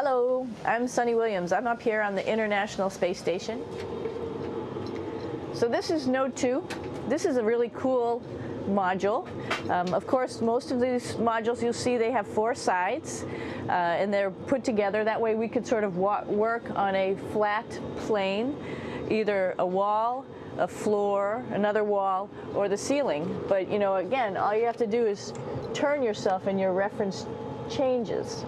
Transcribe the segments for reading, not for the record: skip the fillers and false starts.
Hello, I'm Sunny Williams. I'm up here on the International Space Station. So this is Node 2. This is a really cool module. Of course, most of these modules you'll see they have 4 sides and they're put together. That way we could sort of work on a flat plane, either a wall, a floor, another wall, or the ceiling. But you know, again, all you have to do is turn yourself and your reference changes.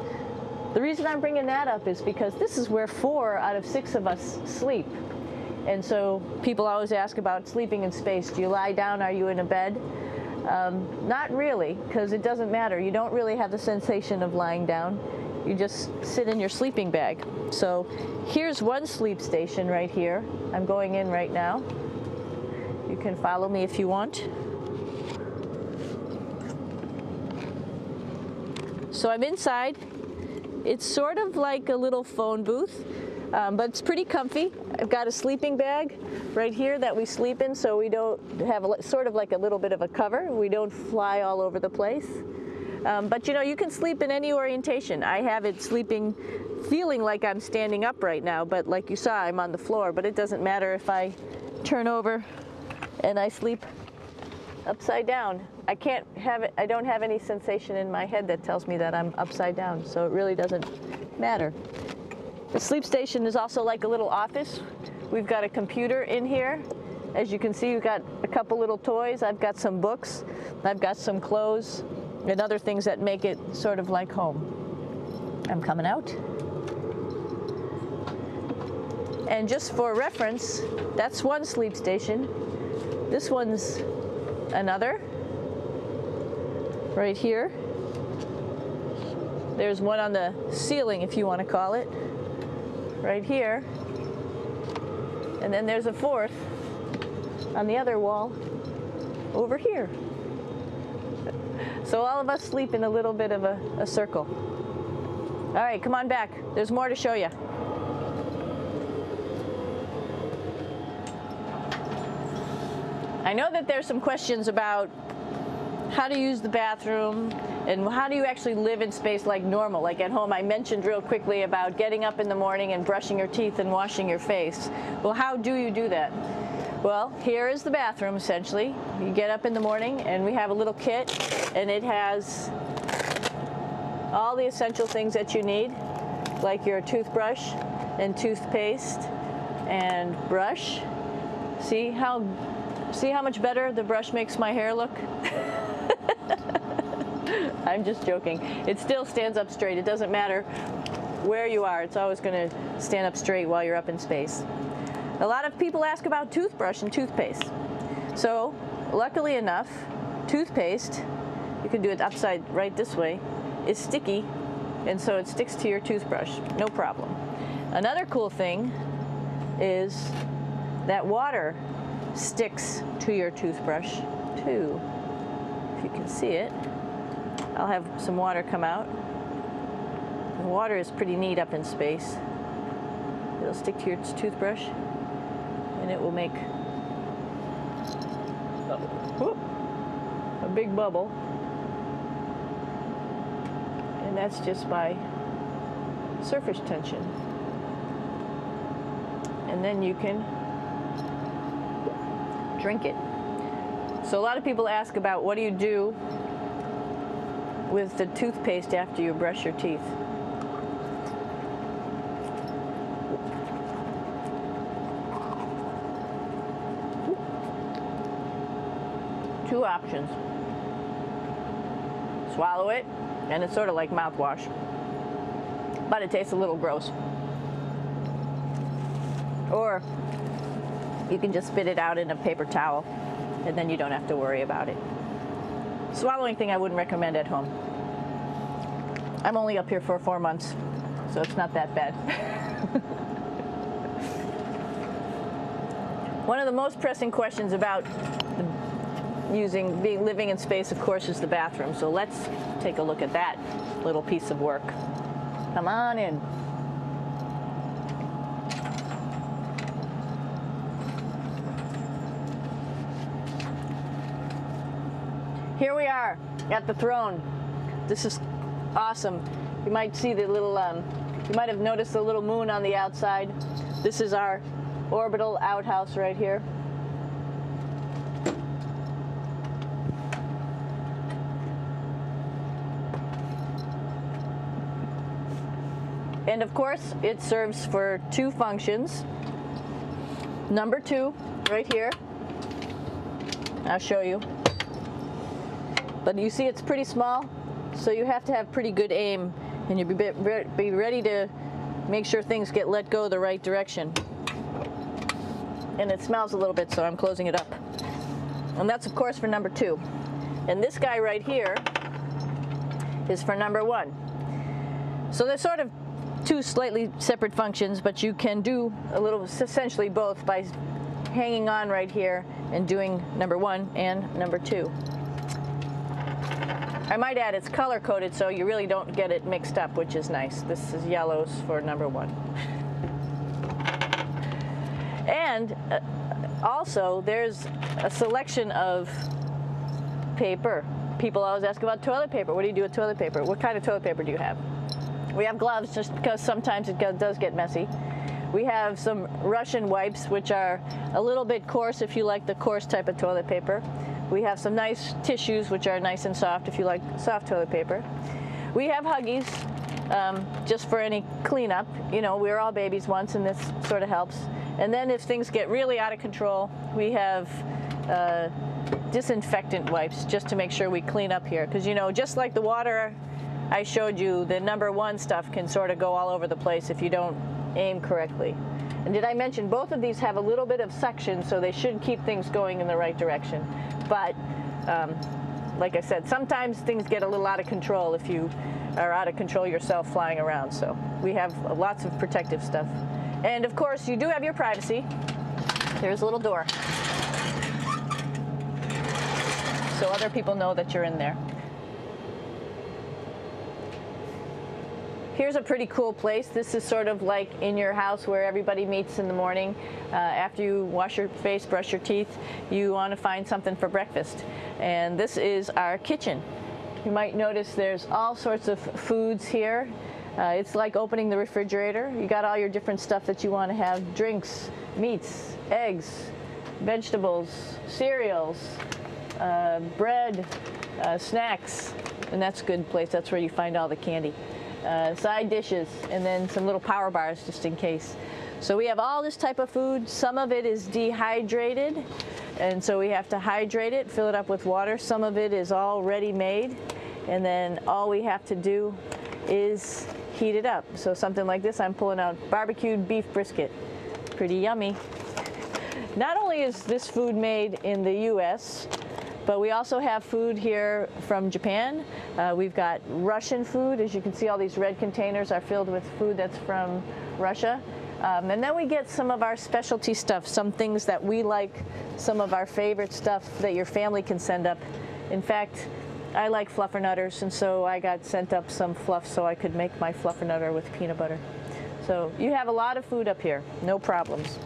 The reason I'm bringing that up is because this is where 4 out of 6 of us sleep. And so people always ask about sleeping in space. Do you lie down? Are you in a bed? Not really, because it doesn't matter. You don't really have the sensation of lying down. You just sit in your sleeping bag. So here's one sleep station right here. I'm going in right now. You can follow me if you want. So I'm inside. It's sort of like a little phone booth, but it's pretty comfy. I've got a sleeping bag right here that we sleep in, so we don't have sort of like a little bit of a cover. We don't fly all over the place. But you know, you can sleep in any orientation. I have it sleeping, feeling like I'm standing up right now, but like you saw, I'm on the floor. But it doesn't matter if I turn over and I sleep upside down. I can't have it, I don't have any sensation in my head that tells me that I'm upside down, so it really doesn't matter. The sleep station is also like a little office. We've got a computer in here. As you can see, we've got a couple little toys. I've got some books. I've got some clothes and other things that make it sort of like home. I'm coming out. And just for reference, that's one sleep station. This one's another. Right here. There's one on the ceiling, if you want to call it, right here. And then there's a 4th on the other wall over here. So all of us sleep in a little bit of a circle. All right, come on back. There's more to show you. I know that there's some questions about how to use the bathroom and how do you actually live in space like normal, like at home. I mentioned real quickly about getting up in the morning and brushing your teeth and washing your face. Well, how do you do that? Well, here is the bathroom essentially. You get up in the morning and we have a little kit and it has all the essential things that you need, like your toothbrush and toothpaste and brush. See how much better the brush makes my hair look? I'm just joking. It still stands up straight. It doesn't matter where you are. It's always going to stand up straight while you're up in space. A lot of people ask about toothbrush and toothpaste. So, luckily enough, toothpaste, you can do it upside right this way, is sticky, and so it sticks to your toothbrush. No problem. Another cool thing is that water sticks to your toothbrush too. If you can see it, I'll have some water come out. The water is pretty neat up in space. It'll stick to your toothbrush and it will make a big bubble. And that's just by surface tension. And then you can drink it. So a lot of people ask about what do you do with the toothpaste after you brush your teeth. Two options. Swallow it, and it's sort of like mouthwash, but it tastes a little gross. Or you can just spit it out in a paper towel, and then you don't have to worry about it. Swallowing thing I wouldn't recommend at home. I'm only up here for 4 months, so it's not that bad. One of the most pressing questions about living in space, of course, is the bathroom. So let's take a look at that little piece of work. Come on in. Here we are at the throne. This is awesome. You might see the little You might have noticed the little moon on the outside. This is our orbital outhouse right here. And of course, it serves for two functions. Number 2, right here. I'll show you. But you see it's pretty small, so you have to have pretty good aim, and you'll be ready to make sure things get let go the right direction. And it smells a little bit, so I'm closing it up. And that's of course for number 2. And this guy right here is for number 1. So they're sort of two slightly separate functions, but you can do a little, essentially both, by hanging on right here and doing number 1 and number 2. I might add it's color coded, so you really don't get it mixed up, which is nice. This is yellows for number 1. And also there's a selection of paper. People always ask about toilet paper. What do you do with toilet paper? What kind of toilet paper do you have? We have gloves, just because sometimes it does get messy. We have some Russian wipes, which are a little bit coarse if you like the coarse type of toilet paper. We have some nice tissues, which are nice and soft if you like soft toilet paper. We have Huggies, just for any cleanup. You know, we were all babies once, and this sort of helps. And then if things get really out of control, we have disinfectant wipes, just to make sure we clean up here. Because, you know, just like the water I showed you, the number 1 stuff can sort of go all over the place if you don't aim correctly. And did I mention both of these have a little bit of suction, so they should keep things going in the right direction. But like I said, sometimes things get a little out of control if you are out of control yourself flying around. So we have lots of protective stuff. And of course, you do have your privacy. There's a little door, so other people know that you're in there. Here's a pretty cool place. This is sort of like in your house where everybody meets in the morning. After you wash your face, brush your teeth, you want to find something for breakfast. And this is our kitchen. You might notice there's all sorts of foods here. It's like opening the refrigerator. You got all your different stuff that you want to have: drinks, meats, eggs, vegetables, cereals, bread, snacks. And that's a good place. That's where you find all the candy. Side dishes, and then some little power bars just in case. So we have all this type of food. Some of it is dehydrated, and so we have to hydrate it, fill it up with water. Some of it is all ready-made, and then all we have to do is heat it up. So something like this, I'm pulling out barbecued beef brisket. Pretty yummy. Not only is this food made in the US, but we also have food here from Japan. We've got Russian food. As you can see, all these red containers are filled with food that's from Russia. And then we get some of our specialty stuff, some things that we like, some of our favorite stuff that your family can send up. In fact, I like fluffernutters, and so I got sent up some fluff so I could make my fluffernutter with peanut butter. So you have a lot of food up here, no problems.